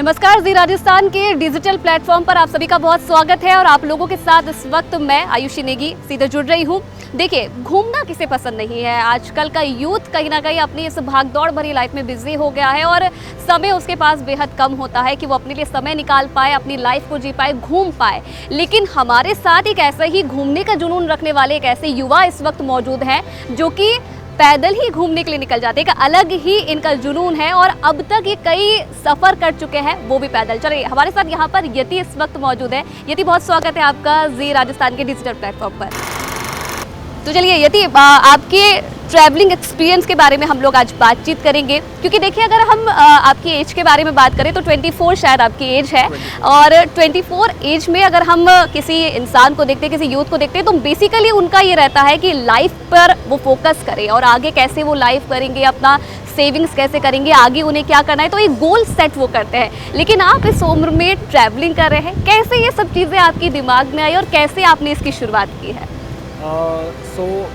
नमस्कार, जी राजस्थान के digital platform पर आप सभी का बहुत स्वागत है और आप लोगों के साथ इस वक्त मैं आयुषी नेगी सीधे जुड़ रही हूँ। देखिए, घूमना किसे पसंद नहीं है। आजकल का यूथ कहीं ना कहीं अपनी इस भागदौड़ भरी लाइफ में बिजी हो गया है और समय उसके पास बेहद कम होता है कि वो अपने लिए समय निकाल पाए, अपनी लाइफ को जी पाए, घूम पाए। लेकिन हमारे साथ एक ऐसा ही घूमने का जुनून रखने वाले एक ऐसे युवा इस वक्त मौजूद हैं जो कि पैदल ही घूमने के लिए निकल जाते हैं। एक अलग ही इनका जुनून है और अब तक ये कई सफ़र कर चुके हैं, वो भी पैदल। चलिए, हमारे साथ यहाँ पर यति इस वक्त मौजूद है। यति, बहुत स्वागत है आपका जी राजस्थान के डिजिटल प्लेटफॉर्म पर। तो चलिए यति, आपके ट्रैवलिंग एक्सपीरियंस के बारे में हम लोग आज बातचीत करेंगे, क्योंकि देखिए अगर हम आपकी एज के बारे में बात करें तो 24 शायद आपकी एज है। और 24 एज में अगर हम किसी इंसान को देखते हैं, किसी यूथ को देखते हैं, तो बेसिकली उनका ये रहता है कि लाइफ पर वो फोकस करें और आगे कैसे वो लाइफ करेंगे, अपना सेविंग्स कैसे करेंगे, आगे उन्हें क्या करना है, तो एक गोल सेट वो करते हैं। लेकिन आप इस उम्र में ट्रैवलिंग कर रहे हैं, कैसे ये सब चीज़ें आपकी दिमाग में आई और कैसे आपने इसकी शुरुआत की है?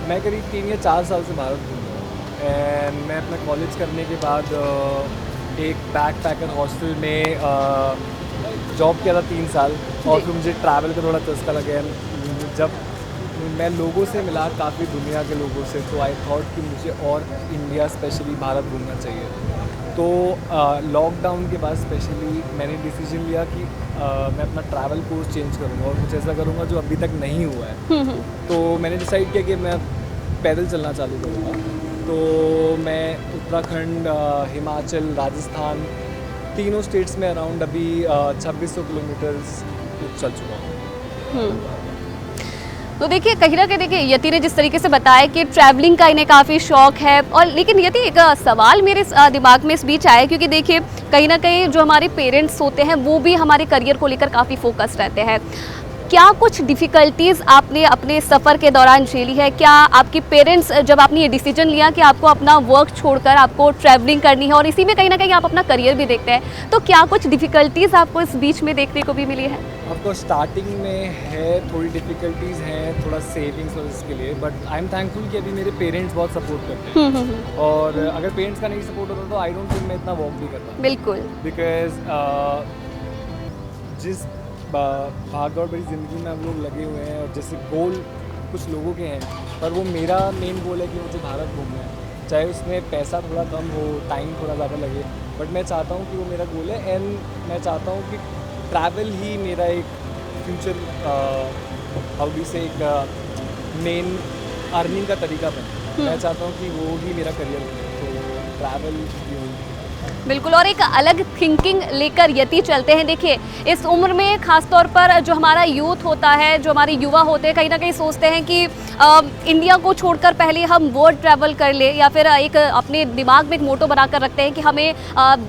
मैं करीब 3 या 4 साल से भारत घूम रहा हूँ। एंड मैं अपना कॉलेज करने के बाद एक बैकपैकर हॉस्टल में जॉब किया था 3 साल। और फिर मुझे ट्रैवल का थोड़ा चस्का लगा। जब मैं लोगों से मिला, काफ़ी दुनिया के लोगों से, तो आई थॉट कि मुझे और इंडिया स्पेशली भारत घूमना चाहिए। तो लॉकडाउन के बाद स्पेशली मैंने डिसीजन लिया कि मैं अपना ट्रैवल कोर्स चेंज करूँगा और कुछ ऐसा करूँगा जो अभी तक नहीं हुआ है। तो मैंने डिसाइड किया कि मैं पैदल चलना चालू करूँगा। तो मैं उत्तराखंड, हिमाचल, राजस्थान, तीनों स्टेट्स में अराउंड अभी 2600 किलोमीटर्स चल चुका हूँ। तो देखिए, कहीं ना कहीं देखिए यति ने जिस तरीके से बताया कि ट्रैवलिंग का इन्हें काफ़ी शौक है। और लेकिन यति, एक सवाल मेरे दिमाग में इस बीच आया, क्योंकि देखिए कहीं ना कहीं जो हमारे पेरेंट्स होते हैं वो भी हमारे करियर को लेकर काफ़ी फोकस रहते हैं। क्या कुछ डिफ़िकल्टीज़ आपने अपने सफ़र के दौरान झेली है? क्या आपके पेरेंट्स, जब आपने ये डिसीजन लिया कि आपको अपना वर्क छोड़कर आपको ट्रैवलिंग करनी है और इसी में कहीं ना कहीं आप अपना करियर भी देखते हैं, तो क्या कुछ डिफ़िकल्टीज़ आपको इस बीच में देखने को भी मिली है? आपको स्टार्टिंग में है, थोड़ी डिफ़िकल्टीज़ हैं, थोड़ा सेविंग्स और इसके लिए, बट आई एम थैंकफुल कि अभी मेरे पेरेंट्स बहुत सपोर्ट करते हैं। और अगर पेरेंट्स का नहीं सपोर्ट होता तो आई डोंट थिंक मैं इतना वॉक भी करता। बिल्कुल। बिकॉज जिस भागदौड़ भरी ज़िंदगी में हम लोग लगे हुए हैं, और जैसे गोल कुछ लोगों के हैं, पर वो मेरा मेन गोल है कि मुझे भारत घूमना है। चाहे उसमें पैसा थोड़ा कम हो, टाइम थोड़ा ज़्यादा लगे, बट मैं चाहता हूँ कि वो मेरा गोल है। एंड मैं चाहता हूँ कि ट्रैवल ही मेरा एक फ्यूचर हाउ से एक मेन अर्निंग का तरीका बने। मैं चाहता हूँ कि वो ही मेरा करियर बने, तो ट्रैवल बिल्कुल। और एक अलग थिंकिंग लेकर यति चलते हैं। देखिए, इस उम्र में खास तौर पर जो हमारा यूथ होता है, जो हमारे युवा होते हैं, कहीं ना कहीं सोचते हैं कि इंडिया को छोड़कर पहले हम वर्ल्ड ट्रैवल कर ले, या फिर एक अपने दिमाग में एक मोटो बनाकर रखते हैं कि हमें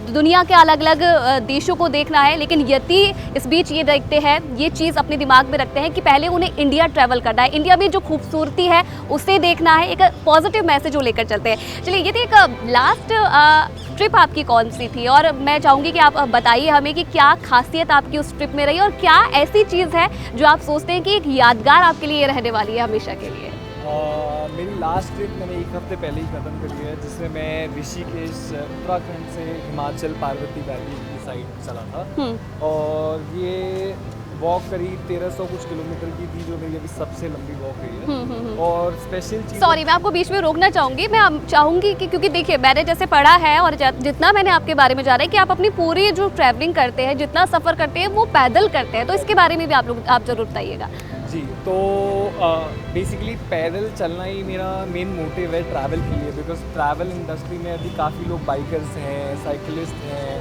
दुनिया के अलग अलग देशों को देखना है। लेकिन यति इस बीच ये देखते हैं, ये चीज़ अपने दिमाग में रखते हैं कि पहले उन्हें इंडिया ट्रैवल करना है, इंडिया में जो खूबसूरती है उसे देखना है। एक पॉजिटिव मैसेज वो लेकर चलते हैं। चलिए, ये एक लास्ट ट्रिप आपकी कौन सी थी, और मैं चाहूँगी कि आप बताइए हमें कि क्या खासियत आपकी उस ट्रिप में रही और क्या ऐसी चीज़ है जो आप सोचते हैं कि एक यादगार आपके लिए रहने वाली है हमेशा के लिए? मेरी लास्ट ट्रिप मैंने 1 हफ्ते पहले ही ख़त्म कर लिया है, जिसमें मैं ऋषिकेश, उत्तराखंड से हिमाचल पार्वती वैली की साइड चला था। और ये वॉक करीब 1300 कुछ किलोमीटर की थी, जो मेरी अभी सबसे लंबी वॉक रही है। और स्पेशल चीज़, सॉरी मैं आपको बीच में रोकना चाहूँगी। मैं चाहूँगी कि क्योंकि देखिए मैंने जैसे पढ़ा है और जितना मैंने आपके बारे में जाना है कि आप अपनी पूरी जो ट्रैवलिंग करते हैं, जितना सफ़र करते हैं, वो पैदल करते हैं, तो इसके बारे में भी आप ज़रूर बताइएगा। जी, तो बेसिकली पैदल चलना ही मेरा मेन मोटिव है ट्रैवल के लिए। बिकॉज ट्रैवल इंडस्ट्री में अभी काफ़ी लोग बाइकर्स हैं, साइकिलिस्ट हैं,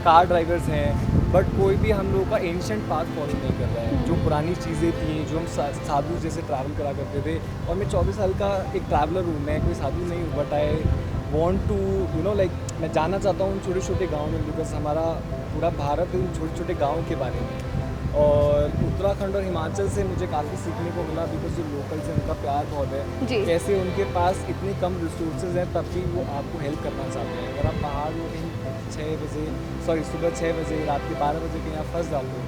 कार ड्राइवर्स हैं, बट कोई भी हम लोगों का एंशिएंट पाथ फॉलो नहीं कर रहा है। जो पुरानी चीज़ें थी, जो हम साधु जैसे ट्रैवल करा करते थे। और मैं 24 साल का एक ट्रैवलर हूँ, मैं कोई साधु नहीं हूँ, but I want to like मैं जानना चाहता हूँ छोटे छोटे गाँव में, बिकॉज हमारा पूरा भारत इन छोटे छोटे गाँव के बारे में। और उत्तराखंड और हिमाचल से मुझे काफ़ी सीखने को मिला, बिकॉज जो लोकल्स हैं उनका प्यार बहुत है। कैसे उनके पास इतनी कम रिसोर्सेज हैं, तब भी वो आपको हेल्प करना चाहते हैं। अगर आप पहाड़ में कहीं सुबह 6 बजे, रात के 12 बजे कहीं आप फंस डाल दो,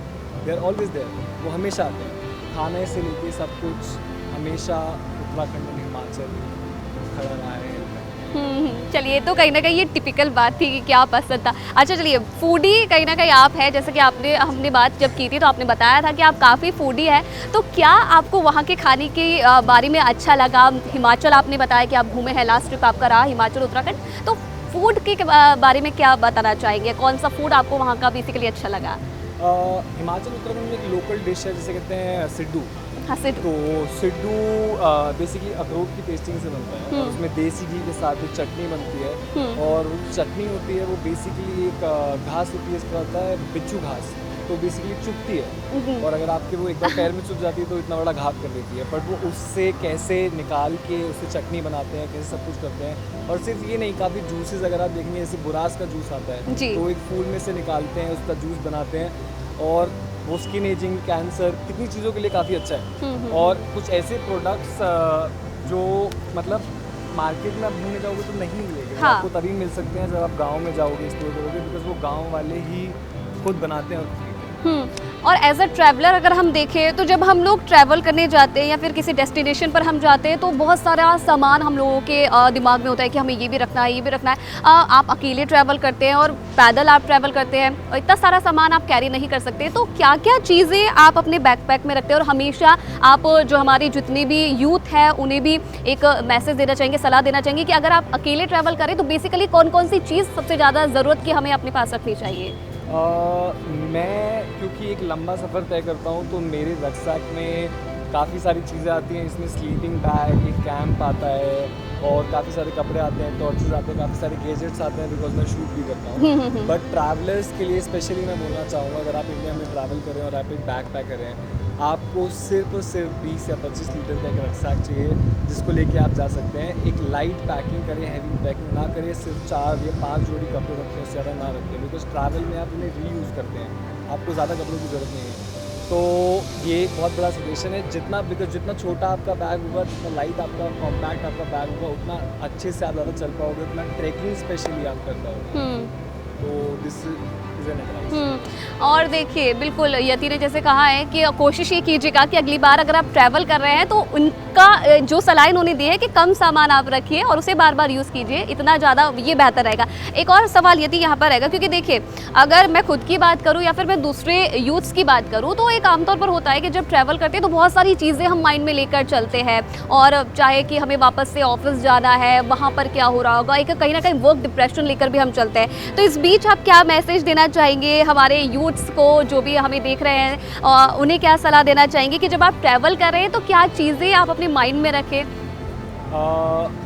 दे आर ऑलवेज देयर, वो हमेशा आते हैं। खाने से लेके सब कुछ हमेशा उत्तराखंड और हिमाचल खड़ा रहा है। चलिए, तो कहीं ना कहीं ये टिपिकल बात थी कि क्या पसंद था। अच्छा चलिए, फूडी कहीं ना कहीं आप है, जैसे कि हमने बात जब की थी तो आपने बताया था कि आप काफ़ी फूडी है। तो क्या आपको वहाँ के खाने के बारे में अच्छा लगा? हिमाचल आपने बताया कि आप घूमे हैं, लास्ट ट्रिप आपका रहा हिमाचल उत्तराखंड, तो फूड के बारे में क्या बताना चाहेंगे? कौन सा फूड आपको वहाँ का बेसिकली अच्छा लगा? हिमाचल उत्तराखंड में एक लोकल डिश है जिसे कहते हैं सिड्डू। हाँ, सिड्डू। तो सिड्डू बेसिकली अखरोट की पेस्टिंग से बनता है और उसमें देसी घी के साथ एक चटनी बनती है और वो चटनी होती है वो बेसिकली एक घास होती है, इसका होता है बिच्छू घास, तो बेसिकली चुभती है और अगर आपके वो एक बार पैर में चुभ जाती है तो इतना बड़ा घाव कर देती है, बट वो उससे कैसे निकाल के उससे चटनी बनाते हैं, कैसे सब कुछ करते हैं। और सिर्फ ये नहीं, काफ़ी जूसेस अगर आप देखेंगे जैसे बुरास का जूस आता है तो एक फूल में से निकालते हैं, उसका जूस बनाते हैं और वो स्किन एजिंग, कैंसर, कितनी चीज़ों के लिए काफ़ी अच्छा है। और कुछ ऐसे प्रोडक्ट्स जो मतलब मार्केट में आप ढूंढने जाओगे तो नहीं मिलेंगे। हाँ। आपको तभी मिल सकते हैं जब आप गांव में जाओगे, एक्सप्लोर करोगे, बिकॉज वो गांव वाले ही खुद बनाते हैं और खरीदते हैं। और एज अ ट्रैवलर अगर हम देखें तो जब हम लोग ट्रैवल करने जाते हैं या फिर किसी डेस्टिनेशन पर हम जाते हैं तो बहुत सारा सामान हम लोगों के दिमाग में होता है कि हमें ये भी रखना है, ये भी रखना है। आप अकेले ट्रैवल करते हैं और पैदल आप ट्रैवल करते हैं और इतना सारा सामान आप कैरी नहीं कर सकते, तो क्या क्या चीज़ें आप अपने बैकपैक में रखते हैं? और हमेशा आप जो हमारी जितनी भी यूथ है उन्हें भी एक मैसेज देना चाहेंगे, सलाह देना चाहेंगे कि अगर आप अकेले ट्रैवल करें तो बेसिकली कौन कौन सी चीज़ सबसे ज़्यादा ज़रूरत की हमें अपने पास रखनी चाहिए? मैं क्योंकि एक लंबा सफ़र तय करता हूँ तो मेरे रक्सैक में काफ़ी सारी चीज़ें आती हैं। इसमें स्लीपिंग बैग, एक कैंप आता है और काफ़ी सारे कपड़े आते हैं, टॉर्चेस आते हैं, काफ़ी सारे गैजेट्स आते हैं, बिकॉज मैं शूट भी करता हूँ। बट ट्रैवलर्स के लिए स्पेशली मैं बोलना चाहूँगा, अगर आप इंडिया में ट्रैवल करें और आप एक बैग पैक करें, आपको सिर्फ और सिर्फ 20 या 25 लीटर का एक रक्सैक चाहिए जिसको लेके आप जा सकते हैं। एक लाइट पैकिंग करें, हैवी पैकिंग ना करें, सिर्फ 4 या 5 जोड़ी कपड़े रखें, उससे ज़्यादा ना रखें, बिकॉज ट्रैवल में आप उन्हें रीयूज़ करते हैं, आपको ज़्यादा कपड़ों की ज़रूरत नहीं है। तो ये एक बहुत बड़ा सजेशन है, जितना छोटा आपका बैग होगा, जितना लाइट आपका कॉम्पैक्ट आपका बैग होगा, उतना अच्छे से आप ज़्यादा चल पाओगे, उतना ट्रैकिंग स्पेशली आप कर पाओगे। तो दिस इज एन एडवाइस। और देखिए, बिल्कुल यति ने जैसे कहा है कि कोशिश ये कीजिएगा कि अगली बार अगर आप ट्रैवल कर रहे हैं तो उनका जो सलाह उन्होंने दी है कि कम सामान आप रखिए और उसे बार बार यूज़ कीजिए, इतना ज़्यादा ये बेहतर रहेगा। एक और सवाल यति यहाँ पर रहेगा, क्योंकि देखिए अगर मैं खुद की बात करूँ या फिर मैं दूसरे यूथ्स की बात करूँ तो एक आमतौर पर होता है कि जब ट्रैवल करते हैं तो बहुत सारी चीज़ें हम माइंड में लेकर चलते हैं, और चाहे कि हमें वापस से ऑफिस जाना है, वहाँ पर क्या हो रहा होगा, एक कहीं ना कहीं वर्क डिप्रेशन लेकर भी हम चलते हैं। तो इस बीच आप क्या मैसेज देना चाहेंगे हमारे यूथ्स को जो भी हमें देख रहे हैं, उन्हें क्या सलाह देना चाहेंगे कि जब आप ट्रैवल कर रहे हैं तो क्या चीज़ें आप अपने माइंड में रखें?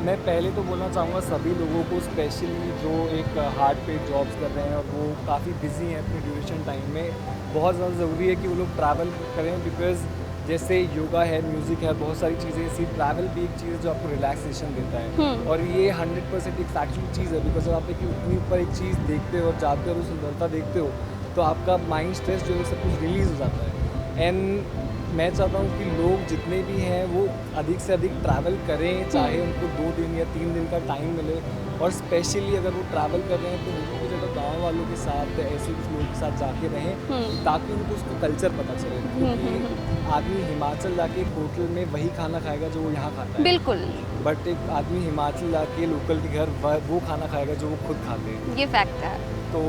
मैं पहले तो बोलना चाहूँगा सभी लोगों को, स्पेशली जो एक हार्ड पे जॉब्स कर रहे हैं और वो काफ़ी बिजी हैं अपने ड्यूरेशन टाइम में, बहुत ज़्यादा ज़रूरी है कि वो लोग ट्रैवल करें, बिकॉज़ जैसे योगा है, म्यूज़िक है, बहुत सारी चीज़ें, इसी ट्रैवल भी एक चीज़ है जो आपको रिलैक्सेशन देता है। और ये 100% एक फैक्चुअल चीज़ है, बिकॉज जब आप अपने ऊपर एक चीज़ देखते हो और जाते हो और सुंदरता देखते हो तो आपका माइंड स्ट्रेस जो है सब कुछ रिलीज़ हो जाता है। एंड मैं चाहता हूँ कि लोग जितने भी हैं वो अधिक से अधिक ट्रैवल करें, चाहे उनको 2 दिन या 3 दिन का टाइम मिले, और स्पेशली अगर वो ट्रैवल कर रहे हैं तो उनको जगह गाँव वालों के साथ ऐसे कुछ लोगों के साथ जाके रहें ताकि उनको उसको कल्चर पता चले। क्योंकि आदमी हिमाचल जाके एक होटल में वही खाना खाएगा जो वो यहाँ खाता है, बिल्कुल, बट एक आदमी हिमाचल जाके लोकल के घर वो खाना खाएगा जो वो खुद खाते हैं। ये फैक्ट है। तो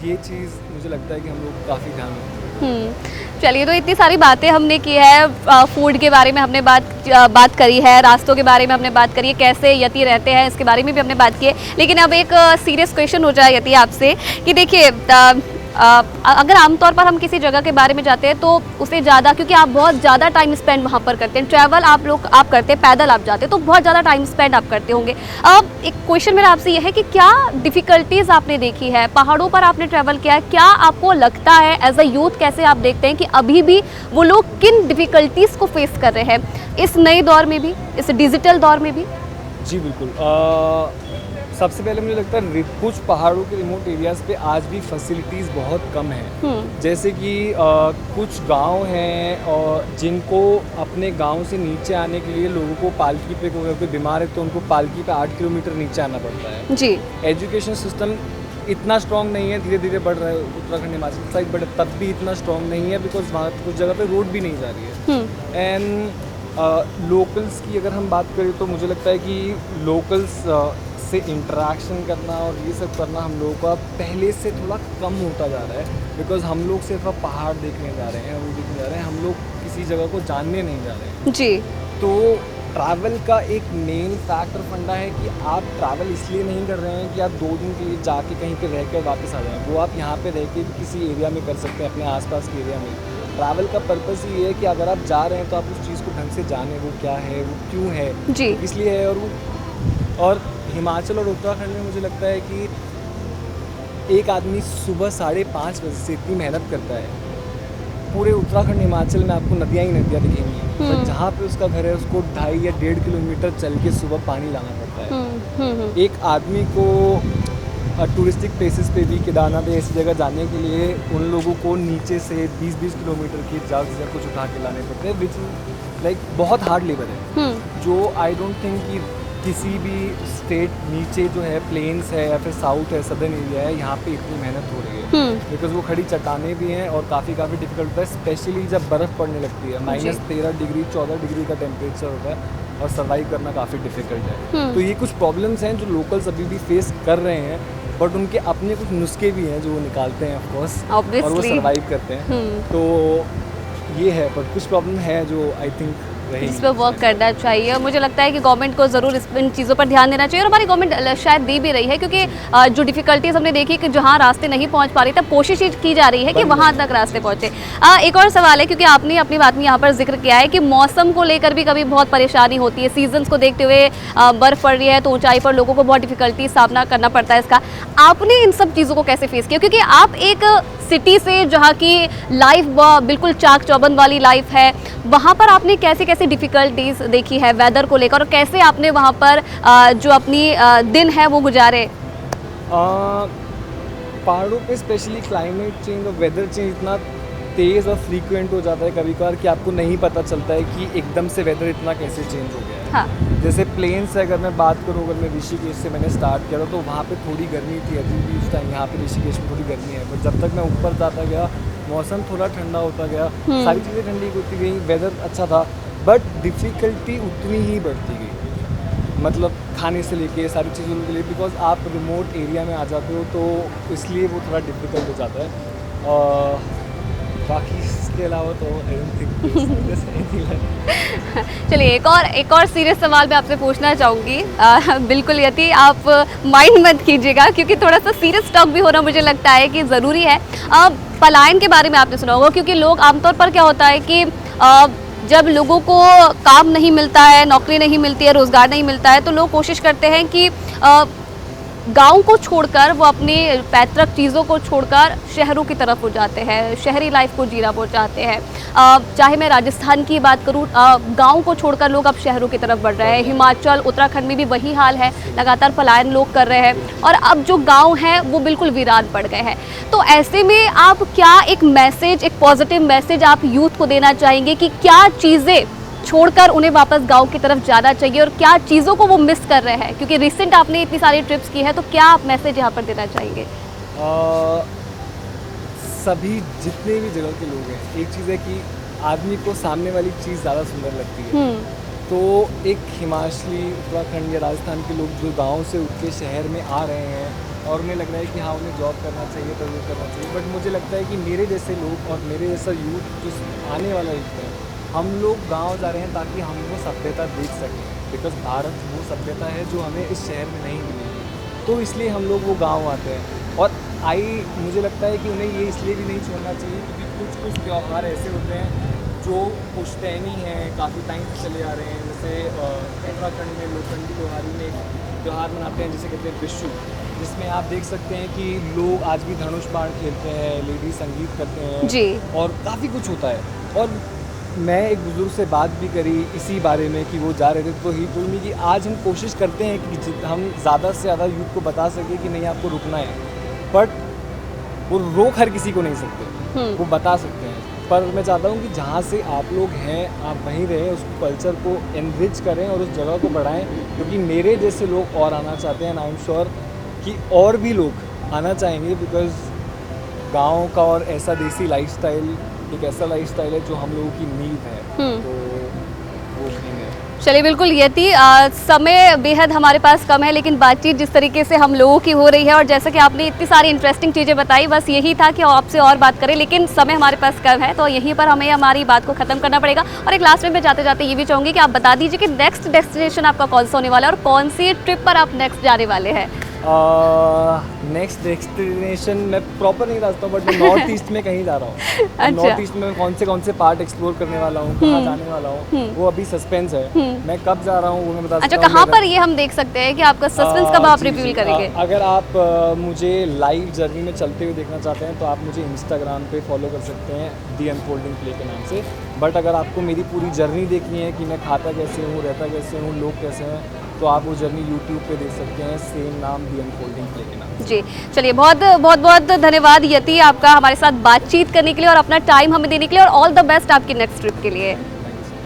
ये चीज़ मुझे लगता है कि हम लोग काफ़ी ध्यान रखते हैं। चलिए, तो इतनी सारी बातें हमने की है, फूड के बारे में हमने बात करी है, रास्तों के बारे में हमने बात करी है, कैसे यति रहते हैं इसके बारे में भी हमने बात की है। लेकिन अब एक सीरियस क्वेश्चन हो जाए यति आपसे कि देखिए अगर आमतौर पर हम किसी जगह के बारे में जाते हैं तो उसे ज़्यादा, क्योंकि आप बहुत ज़्यादा टाइम स्पेंड वहाँ पर करते हैं, ट्रैवल आप करते हैं, पैदल आप जाते हैं तो बहुत ज़्यादा टाइम स्पेंड आप करते होंगे। अब एक क्वेश्चन मेरा आपसे यह है कि क्या डिफ़िकल्टीज़ आपने देखी है, पहाड़ों पर आपने ट्रैवल किया है, क्या आपको लगता है एज अ यूथ कैसे आप देखते हैं कि अभी भी वो लोग किन डिफ़िकल्टीज़ को फेस कर रहे हैं इस नए दौर में भी, इस डिजिटल दौर में भी? जी बिल्कुल। सबसे पहले मुझे लगता है कुछ पहाड़ों के रिमोट एरियाज़ पे आज भी फैसिलिटीज़ बहुत कम हैं। जैसे कि कुछ गांव हैं और जिनको अपने गांव से नीचे आने के लिए लोगों को पालकी पे, कोई बीमार है तो उनको पालकी पे 8 किलोमीटर नीचे आना पड़ता है। जी। एजुकेशन सिस्टम इतना स्ट्रॉन्ग नहीं है, धीरे धीरे बढ़ रहा है उत्तराखंड हिमाचल साइड, बट तब भी इतना स्ट्रॉन्ग नहीं है बिकॉज वहाँ कुछ जगह पे रोड भी नहीं जा रही है। एंड लोकल्स की अगर हम बात करें तो मुझे लगता है कि लोकल्स से इंटरेक्शन करना और ये सब करना हम लोगों का पहले से थोड़ा कम होता जा रहा है, बिकॉज हम लोग सिर्फ अब पहाड़ देखने जा रहे हैं, वो देखने जा रहे हैं, हम लोग किसी जगह को जानने नहीं जा रहे हैं। जी। तो ट्रैवल का एक मेन फैक्टर फंडा है कि आप ट्रैवल इसलिए नहीं कर रहे हैं कि आप 2 दिन के लिए जाके कहीं पे रह कर वापस आ जाएं, वो आप यहाँ पे रह के किसी एरिया में कर सकते हैं, अपने आसपास के एरिया में। ट्रैवल का पर्पस ये है कि अगर आप जा रहे हैं तो आप उस चीज़ को ढंग से जानें, वो क्या है, वो क्यों है, जी। इसलिए है। और हिमाचल और उत्तराखंड में मुझे लगता है कि एक आदमी सुबह 5:30 बजे से इतनी मेहनत करता है, पूरे उत्तराखंड हिमाचल में आपको नदियाँ ही नदियाँ दिखेंगी, पर जहाँ पे उसका घर है उसको 2.5 या 1.5 किलोमीटर चल के सुबह पानी लाना पड़ता है। एक आदमी को टूरिस्टिक प्लेसेस पे भी, केदारनाथ ऐसी जगह जाने के लिए उन लोगों को नीचे से 20-20 किलोमीटर की जगह कुछ उठा के लाने पड़ते हैं, विच लाइक बहुत हार्ड लेबर है, जो आई डोंट थिंक कि किसी भी स्टेट नीचे जो है प्लेन्स है या फिर साउथ है, सदर्न एरिया है, यहाँ पे इतनी मेहनत हो रही है, बिकॉज वो खड़ी चट्टानें भी हैं और काफ़ी डिफिकल्ट होता है, स्पेशली जब बर्फ़ पड़ने लगती है। -13 डिग्री 14 डिग्री का टेम्परेचर होता है और सर्वाइव करना काफ़ी डिफिकल्ट है। तो ये कुछ प्रॉब्लम्स हैं जो लोकल्स अभी भी फेस कर रहे हैं, बट उनके अपने कुछ नुस्खे भी हैं जो वो निकालते हैं ऑफकोर्स, और वो सर्वाइव करते हैं। तो ये है, बट कुछ प्रॉब्लम है जो आई थिंक इस पर वर्क करना चाहिए। मुझे लगता है कि गवर्नमेंट को ज़रूर इन चीज़ों पर ध्यान देना चाहिए, और हमारी गवर्नमेंट शायद दे भी रही है, क्योंकि जो डिफ़िकल्टीज हमने देखी कि जहाँ रास्ते नहीं पहुँच पा रही, तब कोशिश की जा रही है कि वहाँ तक रास्ते पहुँचे। एक और सवाल है, क्योंकि आपने अपनी बात में यहाँ पर जिक्र किया है कि मौसम को लेकर भी कभी बहुत परेशानी होती है, सीजन्स को देखते हुए बर्फ़ पड़ रही है तो ऊँचाई पर लोगों को बहुत डिफ़िकल्टी सामना करना पड़ता है इसका। आपने इन सब चीज़ों को कैसे फेस किया, क्योंकि आप एक सिटी से जहाँ की लाइफ बिल्कुल चाक चौबंद वाली लाइफ है, वहाँ पर आपने कैसे कैसे डिफ़िकल्टीज देखी है वेदर को लेकर, और कैसे आपने वहाँ पर जो अपनी दिन है वो गुजारे? पहाड़ों पे स्पेशली क्लाइमेट चेंज और वेदर चेंज इतना तेज़ और फ्रीक्वेंट हो जाता है कभी कभार कि आपको नहीं पता चलता है कि एकदम से वेदर इतना कैसे चेंज हो गया है। हाँ। जैसे प्लेन से अगर मैं बात करूँ, अगर मैं ऋषिकेश से मैंने स्टार्ट किया था तो वहाँ पे थोड़ी गर्मी थी, अभी भी उस टाइम यहाँ पे ऋषिकेश में थोड़ी गर्मी है, बट जब तक मैं ऊपर जाता गया मौसम थोड़ा ठंडा होता गया, सारी चीज़ें ठंडी होती गई, वेदर अच्छा था, बट डिफ़िकल्टी उतनी ही बढ़ती गई, मतलब खाने से लेके सारी चीज़ों के लिए, बिकॉज आप रिमोट एरिया में आ जाते हो तो इसलिए वो थोड़ा डिफ़िकल्ट हो जाता है। बाकी इसके अलावा तो आई डोंट थिंक। चलिए, एक और सीरियस सवाल मैं आपसे पूछना चाहूँगी, बिल्कुल यति आप माइंड मत कीजिएगा, क्योंकि थोड़ा सा सीरियस टॉक भी होना मुझे लगता है कि ज़रूरी है। पलायन के बारे में आपने सुना होगा, क्योंकि लोग आमतौर पर क्या होता है कि जब लोगों को काम नहीं मिलता है, नौकरी नहीं मिलती है, रोज़गार नहीं मिलता है, तो लोग कोशिश करते हैं कि गांव को छोड़कर वो अपनी पैतृक चीज़ों को छोड़कर शहरों की तरफ हो जाते हैं, शहरी लाइफ को जीना वो चाहते हैं। चाहे मैं राजस्थान की बात करूं, गांव को छोड़कर लोग अब शहरों की तरफ बढ़ रहे हैं। हिमाचल, उत्तराखंड में भी वही हाल है, लगातार पलायन लोग कर रहे हैं, और अब जो गांव हैं वो बिल्कुल वीरान पड़ गए हैं। तो ऐसे में आप क्या एक मैसेज, एक पॉजिटिव मैसेज आप यूथ को देना चाहेंगे कि क्या चीज़ें छोड़कर उन्हें वापस गांव की तरफ जाना चाहिए, और क्या चीज़ों को वो मिस कर रहे हैं, क्योंकि रिसेंट आपने इतनी सारी ट्रिप्स की है, तो क्या आप मैसेज यहाँ पर देना चाहेंगे? सभी जितने भी जगह के लोग हैं, एक चीज़ है कि आदमी को सामने वाली चीज़ ज़्यादा सुंदर लगती है, तो एक हिमाचली, उत्तराखंड या राजस्थान के लोग जो गांव से उठ के शहर में आ रहे हैं, और उन्हें लग रहा है कि हाँ उन्हें जॉब करना चाहिए, तो वो करना चाहिए, बट मुझे लगता है कि मेरे जैसे लोग और मेरे जैसा यूथ जो आने वाला यूथ है, हम लोग गांव जा रहे हैं ताकि हम वो सभ्यता देख सकें, बिकॉज भारत वो सभ्यता है जो हमें इस शहर में नहीं मिलेगी, तो इसलिए हम लोग वो गांव आते हैं। और मुझे लगता है कि उन्हें ये इसलिए भी नहीं छोड़ना चाहिए क्योंकि कुछ त्यौहार ऐसे होते हैं जो पुश्तैनी हैं, काफ़ी टाइम से चले आ रहे हैं। जैसे उत्तराखंड में लोखंडी त्योहारी में एक त्यौहार मनाते हैं जिसे कहते हैं विशु, जिसमें आप देख सकते हैं कि लोग आज भी धनुष बाण खेलते हैं, लेडीज संगीत करते हैं जी, और काफ़ी कुछ होता है। और मैं एक बुज़ुर्ग से बात भी करी इसी बारे में कि वो जा रहे थे, तो ही टोल्ड मी कि आज हम कोशिश करते हैं कि हम ज़्यादा से ज़्यादा यूथ को बता सकें कि नहीं आपको रुकना है, बट वो रोक हर किसी को नहीं सकते, वो बता सकते हैं। पर मैं चाहता हूँ कि जहाँ से आप लोग हैं आप वहीं रहें, उस कल्चर को एनरिच करें और उस जगह को बढ़ाएं, क्योंकि मेरे जैसे लोग और आना चाहते हैं, आई एम श्योर कि और भी लोग आना चाहेंगे, बिकॉज गाँव का और ऐसा देसी लाइफस्टाइल एक ऐसा लाइफस्टाइल है जो हम लोगों की नींव है, तो वो नहीं है। चलिए बिल्कुल यति समय बेहद हमारे पास कम है, लेकिन बातचीत जिस तरीके से हम लोगों की हो रही है और जैसा कि आपने इतनी सारी इंटरेस्टिंग चीज़ें बताई, बस यही था कि आपसे और बात करें, लेकिन समय हमारे पास कम है तो यहीं पर हमें हमारी बात को ख़त्म करना पड़ेगा। और एक लास्ट में मैं जाते जाते ये भी चाहूँगी कि आप बता दीजिए कि नेक्स्ट डेस्टिनेशन आपका कौन सा होने वाला है और कौन सी ट्रिप पर आप नेक्स्ट जाने वाले हैं। नेक्स्ट डेस्टिनेशन मैं प्रॉपर नहीं बताता हूँ, बट मैं नॉर्थ ईस्ट में कहीं जा रहा हूँ। अच्छा। नॉर्थ ईस्ट में कौन से पार्ट एक्सप्लोर करने वाला हूँ, कहाँ जाने वाला हूँ, वो अभी सस्पेंस है। मैं कब जा रहा हूँ वो मैं बता अच्छा, सकता हूँ। कहाँ पर ये हम देख सकते हैं कि आपका सस्पेंस कब आप जी, रिवील जी, करेंगे? अगर आप मुझे लाइव जर्नी में चलते हुए देखना चाहते हैं तो आप मुझे इंस्टाग्राम पे फॉलो कर सकते हैं दी अनफोल्डिंग प्ले के नाम से। बट अगर आपको मेरी पूरी जर्नी देखनी है कि मैं खाता कैसे हूँ, रहता कैसे हूँ, लोग कैसे हैं, तो आप वो जर्नी यूट्यूब पे देख सकते हैं, सेम नाम दी अनफोल्डिंग प्ले के नाम से। जी, चलिए बहुत बहुत बहुत धन्यवाद यति आपका हमारे साथ बातचीत करने के लिए और अपना टाइम हमें देने के लिए, और ऑल द बेस्ट आपकी नेक्स्ट ट्रिप के लिए।